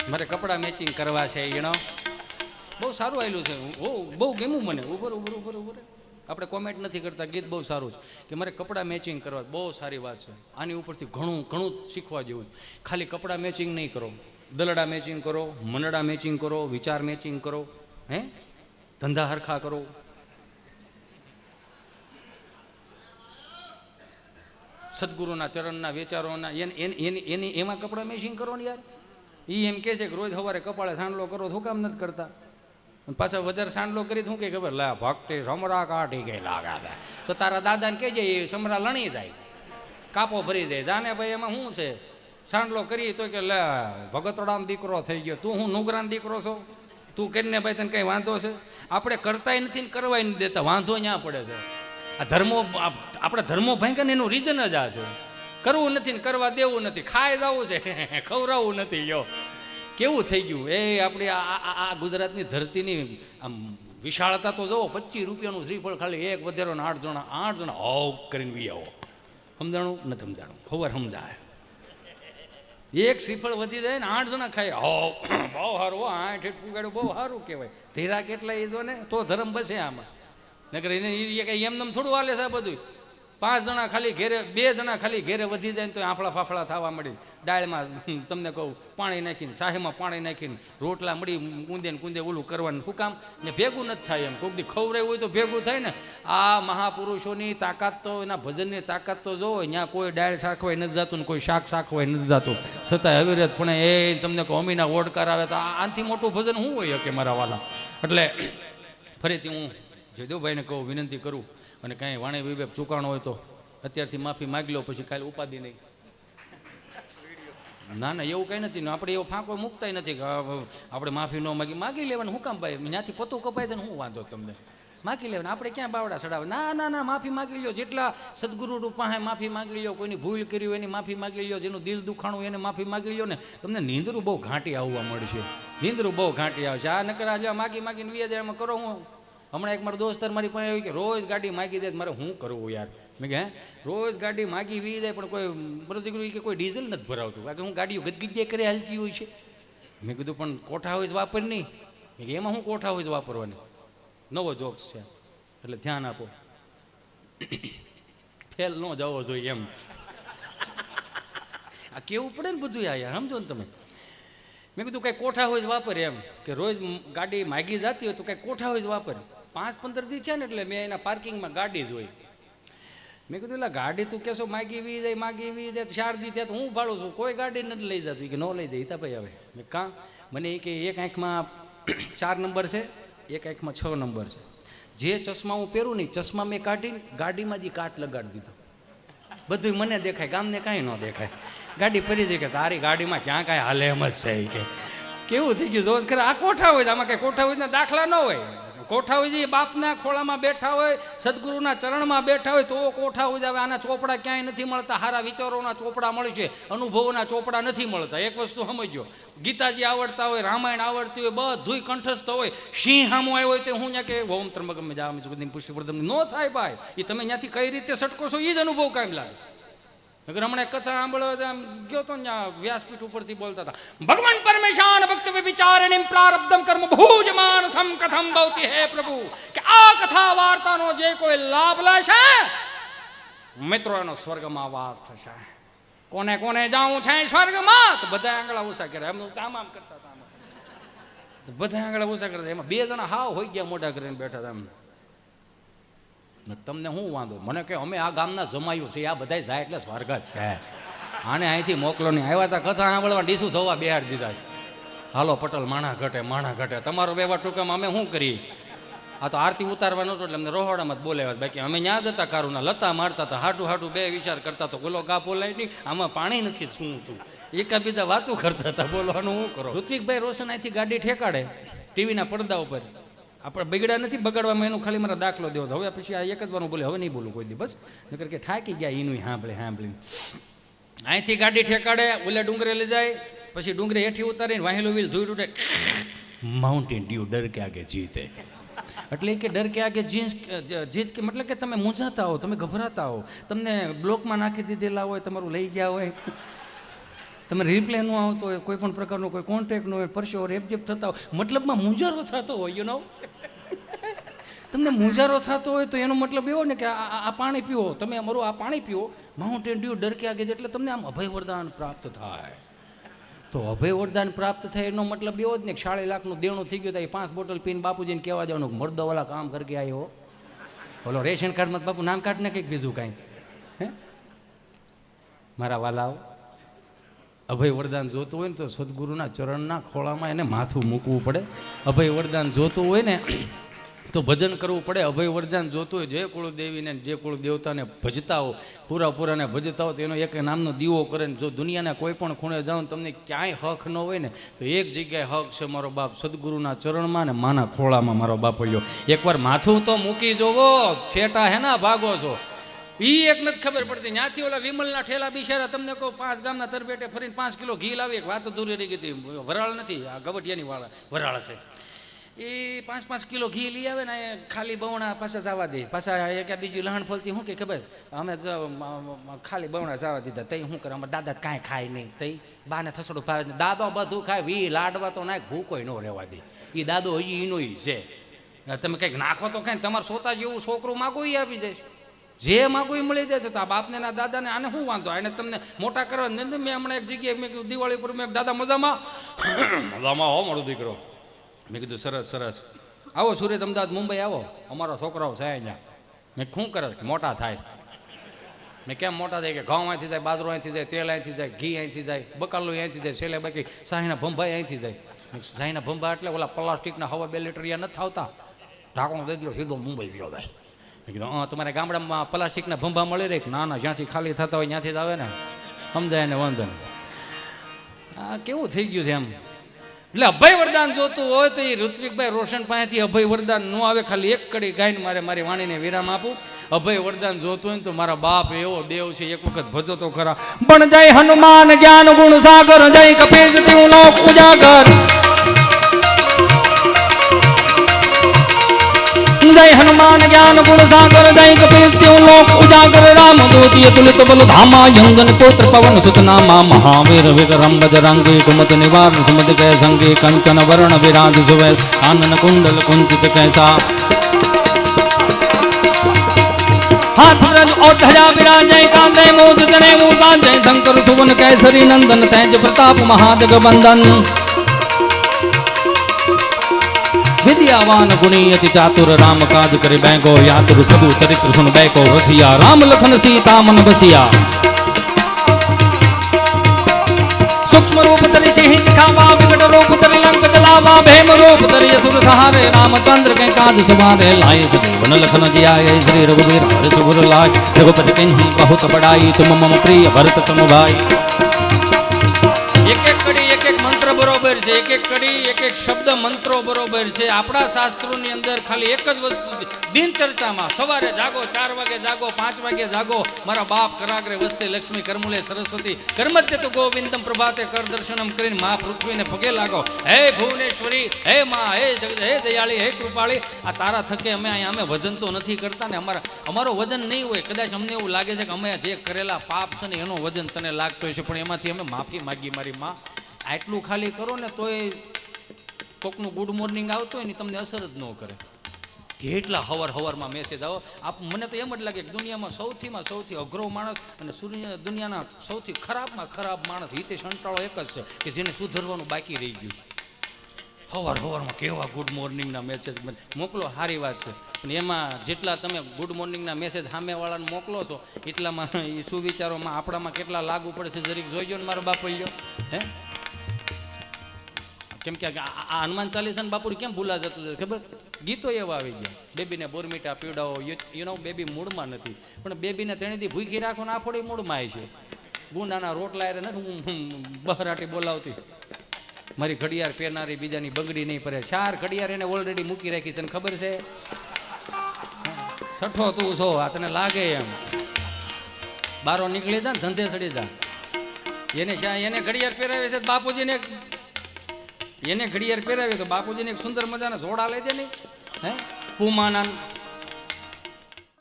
મારે કપડાં મેચિંગ કરવા છે બહુ સારું આવેલું છે. બહુ ગમ્યું મને. ઉપર આપણે કોમેન્ટ નથી કરતા, ગીત બહુ સારું છે કે મારે કપડાં મેચિંગ કરવા. બહુ સારી વાત છે. આની ઉપરથી ઘણું શીખવા જેવું. ખાલી કપડાં મેચિંગ નહીં કરો, દલડા મેચિંગ કરો, મનડા મેચિંગ કરો, વિચાર મેચિંગ કરો, હે ધંધા હરખા કરો. સદગુરુના ચરણના વિચારોના એની એમાં કપડાં મેચિંગ કરો ને યાર. એ એમ કે છે કે રોજ સવારે કપાળે સાંડલો કરો, શું કામ નથી કરતા? પાછા વધારે સાંડલો કરી શું કે ખબર, લે ભક્તિ સમરા કાઢી ગઈ લાગે. તો તારા દાદાને કહેજે એ સમરા લણી જાય, કાપો ભરી દે. જાને ભાઈ એમાં શું છે, સાંડલો કરી તો કે લે ભગતડાનો દીકરો થઈ ગયો, તું હું નુગરાનો દીકરો છો, તું કરીને ભાઈ તને કંઈ વાંધો છે? આપણે કરતાય નથી ને કરવાય નથી દેતા, વાંધો ન્યા પડે છે. આ ધર્મો, આપણે ધર્મો ભાંગે ને એનું રીઝન જ આ છે. કરવું નથી ને કરવા દેવું નથી, ખાઈ જવું છે, ખવડાવવું નથી. યો કેવું થઈ ગયું એ આપણી આ ગુજરાતની ધરતીની આમ વિશાળતા તો જુઓ. 25 રૂપિયાનું શ્રીફળ ખાલી એક વધેરો ને 8 જણા હાવ કરીને વી આવો. સમજાણું નથી સમજાણું? ખબર સમજાય? એક શ્રીફળ વધી જાય ને 8 જણા ખાય, હાવ બહુ સારું. 8 પુગાડું બહુ સારું કહેવાય. ધીરા કેટલા એ જો ને તો ધર્મ બસે આમાં. નકર એને એ કઈ એમને થોડું હાલે છે આ બધું. 5 જણા ખાલી ઘેરે, 2 જણા ખાલી ઘેરે વધી જાય ને તો આફળા ફાફળા થવા મળી. દાળમાં તમને કહું પાણી નાખીને, શાહીમાં પાણી નાખીને રોટલા મળી કૂંદે ને કૂંદે ઓલું કરવાનું શું કામ? ને ભેગું નથી થાય. એમ કોઈક દી ખવડાવ્યું હોય તો ભેગું થાય ને. આ મહાપુરુષોની તાકાત તો, એના ભજનની તાકાત તો જોવો. ત્યાં કોઈ દાળ શાખવાય નથી જતું ને કોઈ શાક શાખવાય નથી જતું, છતાંય અવિરત પણ એ તમને કહું અમીના ઓડકાર આવે તો આનાથી મોટું ભજન શું હોય કે મારા વાલા? એટલે ફરીથી હું જયદેવભાઈને કહું, વિનંતી કરું, અને કાંઈ વાણી વિવેક ચૂકાણો હોય તો અત્યારથી માફી માગી લો, પછી કાલે ઉપાધિ નહીં. ના એવું કંઈ નથી. આપણે એવો ફાંકો મૂકતાય નથી કે આપણે માફી ન માગી લેવાનું. શું કામ ભાઈ? ત્યાંથી પતું કપાય છે ને શું વાંધો તમને? માગી લેવાનું. આપણે ક્યાં બાવડા ચડાવે? ના માફી માગી લો. જેટલા સદગુરુ પાસે માફી માગી લો. કોઈની ભૂલ કરી હોય એની માફી માગી લો. જેનું દિલ દુખાણું એને માફી માગી લો ને. તમને નીંદરું બહુ ઘાંટી આવવા મળશે. નીંદરું બહુ ઘાંટી આવશે. આ નકરા જો માગીને વ્યાજ એમાં કરો. હું હમણાં એક મારો દોસ્તર મારી પાસે આવી કે રોજ ગાડી માગી દે, મારે શું કરવું યાર? મેં કે રોજ ગાડી માગી વી જાય પણ કોઈ મારો દીકરો કે કોઈ ડીઝલ નથી ભરાવતું. કારણ કે હું ગાડીઓ ગદગીજ્યા કરે હાલતી હોય છે. મેં કીધું પણ કોઠા હોય જ વાપર નહીં. મેં કે એમાં હું કોઠા હોય જ વાપરવાની? નવો જોક્સ છે એટલે ધ્યાન આપો. ફેલ ન જવો જોઈએ એમ. આ કેવું પડે ને બધું યાર, સમજો ને તમે. મેં કીધું કંઈ કોઠા હોય જ વાપર એમ, કે રોજ ગાડી માગી જતી હોય તો કંઈ કોઠા હોય જ વાપર. 5-15 દી છે ને એટલે મેં એના પાર્કિંગમાં ગાડી જ હોય. મેં કીધું એટલે ગાડી તું કેશો માગી વી જાય 4 દી થયા તો હું ભાડું છું, કોઈ ગાડી નથી લઈ જતું. કે ન લઈ જાય હિતાભાઈ આવે. મેં કાં? મને એ કે એક આંખમાં 4 નંબર છે, એક આંખમાં 6 નંબર છે. જે ચશ્મા હું પહેરું નહીં, ચશ્મા મેં કાઢીને ગાડીમાં જ કાટ લગાડી દીધો. બધું મને દેખાય, ગામને કાંઈ ન દેખાય. ગાડી પડી દે કે તારી ગાડીમાં ક્યાં કાંઈ હાલે એમ જ છે કે કેવું થઈ ગયું? જો ખરે આ કોઠા હોય, આમાં કંઈ કોઠા હોય દાખલા ન હોય. કોઠા હોય છે બાપના ખોળામાં બેઠા હોય, સદગુરુના ચરણમાં બેઠા હોય તો કોઠા હોય. આવે આના ચોપડા ક્યાંય નથી મળતા. સારા વિચારોના ચોપડા મળે છે, અનુભવોના ચોપડા નથી મળતા. એક વસ્તુ સમજો, ગીતાજી આવડતા હોય, રામાયણ આવડતી હોય, બધુંય કંઠસ્થ હોય, સિંહ સામો આવ્યો હોય તો હું ત્યાં કે ઓમ ત્રંબકમ જામિ સુગંધિમ પુષ્ટિવર્ધનમ ન થાય ભાઈ. એ તમે ત્યાંથી કઈ રીતે સટકો છો એ જ અનુભવ કાયમ લાગે. હમણાં કથા સાંભળો એમ ગયો તો ત્યાં વ્યાસપીઠ ઉપરથી બોલતા હતા, ભગવાન પરમેશાન ભક્ત વિચારણીમ પ્રારબ્ધમ કર્મ ભૂજમાન સમ કથમ ભવતી હે પ્રભુ. કે આ કથા વાર્તાનો જે કોઈ લાભ લેશે મિત્રો એનો સ્વર્ગમાં વાસ થશે. કોને કોને જાવું છે સ્વર્ગમાં? તો બધા આંગળા ઊંચા કરે. એમ આમ આમ કરતા હતા, બધા આંગળા ઊંચા કરતા. એમાં 2 જણા હાવ હોઈ ગયા મોઢા કરીને બેઠા હતા. એમ તમને શું વાંધો? મને કે અમે આ ગામના જમાયું છે, આ બધા જાય એટલે સ્વર્ગ જ થાય. આને અહીંથી મોકલો નહીં. આવ્યા હતા કથા સાંભળવા, ડીસું થવા બેહાડી દીધા છે. હાલો પટેલ માણા ઘટે તમારો વ્યવહાર ટૂંકામાં અમે શું કરીએ? આ તો આરતી ઉતારવાનો હતો એટલે અમને રોહડામાં જ બોલાવ્યા. બાકી અમે ત્યાં જતા કારુના લતા મારતા હતા, હાટું 2 વિચાર કરતા તો બોલો ગા બોલાય નહીં, આમાં પાણી નથી શું તું એકાબીજા વાતું કરતા હતા. બોલવાનું શું કરો? ઋત્વિકભાઈ રોશન અહીંથી ગાડી ઠેકાડે ટીવીના પડદા ઉપર. આપણે બગડ્યા નથી, બગાડવામાં એનું ખાલી મારા દાખલો દેવો. હવે પછી આ એક જ વાનું બોલે, હવે નહીં બોલું કોઈ દી બસ. નકર કે થાકી ગયા એનું સાંભળીને. અહીંથી ગાડી ઠેકાડે, ઓલે ડુંગરે લઈ જાય, પછી ડુંગરે હેઠી ઉતારીને વાહેલો વ્હીલ ધોઈ ઉડે. માઉન્ટેન ડ્યુ ડર કે આગે જીતે. એટલે કે ડર કે આગે જીત કે મતલબ કે તમે મૂંઝાતા હો, તમે ગભરાતા હો, તમને બ્લોકમાં નાખી દીધેલા હોય, તમારું લઈ ગયા હોય, તમે રિપ્લે ન આવતો હોય, કોઈ પણ પ્રકારનો કોઈ કોન્ટેક્ટ ન હોય, પરસ્યો રેપજેપ થતા હોય, મતલબમાં મૂંઝારો થતો હોય, યુ નો. તમને મૂંઝારો થતો હોય તો એનો મતલબ એવો ને કે આ પાણી પીવો, તમે અમારું આ પાણી પીવો, માઉન્ટેન ડ્યુ ડર કે આગે, એટલે તમને આમ અભય વરદાન પ્રાપ્ત થાય. તો અભય વરદાન પ્રાપ્ત થાય એનો મતલબ એવો જ ને કે 4.5 લાખનું દેણું થઈ ગયું, તો 5 બોટલ પીને બાપુજીને કહેવા જવાનું મર્દવાલા કામ કરકે આવ્યો. બોલો રેશન કાર્ડમાં બાપુ નામ કાઢને કંઈક બીજું કાંઈ. હે મારા વાલાઓ, અભય વરદાન જોતું હોય ને તો સદગુરુના ચરણના ખોળામાં એને માથું મૂકવું પડે. અભય વરદાન જોતું હોય ને તો ભજન કરવું પડે. અભય વરદાન જોતું હોય, જે કુળદેવીને જે કુળ દેવતાને ભજતા હો, પૂરાને ભજતા હો, તો એનો એક નામનો દીવો કરે ને જો દુનિયાના કોઈ પણ ખૂણે જાઓ ને તમને ક્યાંય હક ન હોય ને તો એક જગ્યાએ હક છે, મારો બાપ સદગુરુના ચરણમાં ને માના ખોળામાં મારો બાપલ્યો. એકવાર માથું તો મૂકી જોવો, છેટા હે ના ભાગો છો. ઈ એક નથી ખબર પડતી. ત્યાંથી ઓલા વિમલના ઠેલા બિચારા તમને કહો 5 ગામના તરબેટે ફરીને 5 કિલો ઘી લાવી. એક વાત અધૂરી રહી ગઈ હતી. વરાળ નથી, આ ગવટિયાની વરાળ છે. એ 5 કિલો ઘી લઈ આવે ને ખાલી બવણા પાછા જવા દે. પાછા એક બીજી લહણ ફલતી શું કે ખબર, અમે ખાલી બવણા જવા દીધા. તઈ શું કરે, અમારા દાદા કાંઈ ખાય નહીં. તઈ બાને થસડું ભાવે, દાદો બધું ખાય, વી લાડવા તો નાખ, ભૂકોય ન રહેવા દે. એ દાદો હજી એનો છે. તમે કંઈક નાખો તો કાંઈ, તમારે સોતા જેવું છોકરું માગો એ આપી જાય, જે માગું એ મળી જાય છે. તો આ બાપને ના દાદાને આને શું વાંધો, આને તમને મોટા કરવા. મેં હમણાં એક જગ્યાએ મેં કીધું દિવાળી પર, મેં દાદા મજામાં હો મારો દીકરો. મેં કીધું સરસ સરસ, આવો સુરત અમદાવાદ મુંબઈ આવો, અમારો છોકરાઓ છે અહીંયા. મેં શું કરે મોટા થાય. મેં કેમ મોટા થાય કે ઘઉં અહીંથી જાય, બાજરો અહીંથી જાય, તેલ અહીંથી જાય, ઘી અહીંથી જાય, બકાલું અહીંથી જાય, છેલ્લે બાકી શાહીના ભંભાઈ અહીંથી જાય. શાહીના ભંભા એટલે ઓલા પ્લાસ્ટિકના હવા 2 લીટરિયા નથી આવતા, ઢાંકણું દઈ દો સીધો મુંબઈ ગયો જાય. મેં કીધું તમારા ગામડામાં પ્લાસ્ટિકના ભંભા મળી રહે? ના ના, જ્યાંથી ખાલી થતા હોય ત્યાંથી જ આવે ને, સમજાય ને વાંધો ને. આ કેવું થઈ ગયું છે એમ. એટલે અભય વરદાન જોતું હોય તો એ ઋત્વિકભાઈ રોશન પાસેથી અભય વરદાન ન આવે. ખાલી એક કડી ગાઈને મારી વાણીને વિરામ આપું. અભય વરદાન જોતું હોય ને તો મારા બાપ એવો દેવ છે, એક વખત ભજો તો ખરા. પણ જય હનુમાન જ્ઞાન ગુણ સાગર, જય કપીશ તિઉ લોક ઉજાગર. जय हनुमान ज्ञान गुण सागर, जय कपीस तिउं लोक उजागर. राम दूत अतुलित बल धामा, यंगन पुत्र पवन सुत नामा. महावीर विक्रम बजरंगी, कुमत निवार सुमति कै संगी. कंचन वरण विराज सुवेश, कानन कुंडल कुंचित कैसा. हाथ ब्रज और ध्वजा विराजै, कांधे मूंछ तने मूसा. जय शंकर सुवन केसरी नंदन, तेज प्रताप महाजगबंदन. विद्यावान गुणी अति चातुर, राम काज करे बैंको. यातुर प्रभु चरित्र सुन बैको रसिया. राम लखन सीता मन बसिया. सूक्ष्म रूप धरि सिंह दिखावा, विकट रूप धरि लंक जलावा. भीम रूप धरि असुर सहारे, रामचंद्र के काज सवारे. लाए सजीवन लखन जियाए, श्री रघुवीर हर्ष सुर लाए. रघुपति किन्हीं बहुत बड़ाई, तुम मम प्रिय भरत सम भाई. एक एक कड़ी एक एक मंत्र बरोबर है, एक एक कड़ी एक एक शब्द मंत्रो बरोबर है. આપણા શાસ્ત્રોની અંદર ખાલી એક જ વસ્તુ દિનચર્ચામાં, સવારે જાગો 4 વાગે જાગો, 5 વાગે જાગો. મારા બાપ કરાગ્રે વસ્તે લક્ષ્મી કરમુલે સરસ્વતી કર્મત્ય તો ગોવિંદમ પ્રભાતે કર દર્શનમ કરીને મા પૃથ્વીને પગે લાગો. હે ભુવનેશ્વરી, હે મા, હે જગત, હે દયાળી, હે કૃપાળી. આ તારા થકે અમે વજન તો નથી કરતા ને. અમારો વજન નહીં હોય. કદાચ અમને એવું લાગે છે કે અમે જે કરેલા પાપ છે ને એનો વજન તને લાગતો હોય છે, પણ એમાંથી અમે માફી માગી. મારી માં, આટલું ખાલી કરો ને તોય કોકનું ગુડ મોર્નિંગ આવતું હોય ને તમને અસર જ ન કરે. કેટલા હવારમાં મેસેજ આવો. મને તો એમ જ લાગે કે દુનિયામાં સૌથી અઘરો માણસ અને દુનિયાના સૌથી ખરાબમાં ખરાબ માણસ હિતેશ અંટાળો એક જ છે કે જેને સુધરવાનું બાકી રહી ગયું. હવારમાં કેવા ગુડ મોર્નિંગના મેસેજ મોકલો, સારી વાત છે. પણ એમાં જેટલા તમે ગુડ મોર્નિંગના મેસેજ સામેવાળાને મોકલો છો એટલામાં એ સુવિચારોમાં આપણામાં કેટલા લાગુ પડે છે જરીક જોઈજો ને મારો બાપુ લ્યો. હે કેમ કે આ હનુમાન ચાલીસા બાપુડી કેમ ભૂલા જતું ખબર? ગીતો એવા આવી ગયા. બેબીને બોરમીટા પીવડાવો, યુ નો બેબી મૂળમાં નથી, પણ બેબીને તેણીથી ભૂખી રાખો ને આ ફોડી મૂળમાં આવી છે. ગુંડાના રોટલા એને નથી બહરાટી બોલાવતી. મારી ઘડિયાળ પહેરનારી બીજાની બંગડી નહીં પહેરે. 4 ઘડિયાળ એને ઓલરેડી મૂકી રાખી. તને ખબર છે? સઠો તું છો, આ તને લાગે એમ. બારો નીકળી જા, ધંધે ચડી જા. એને ઘડિયાળ પહેરાવે છે બાપુજીને. એને ઘડિયાળ પહેરાવી તો બાપુજીને એક સુંદર મજાના જોડા લઈ દે નહીં. હે પૂમાના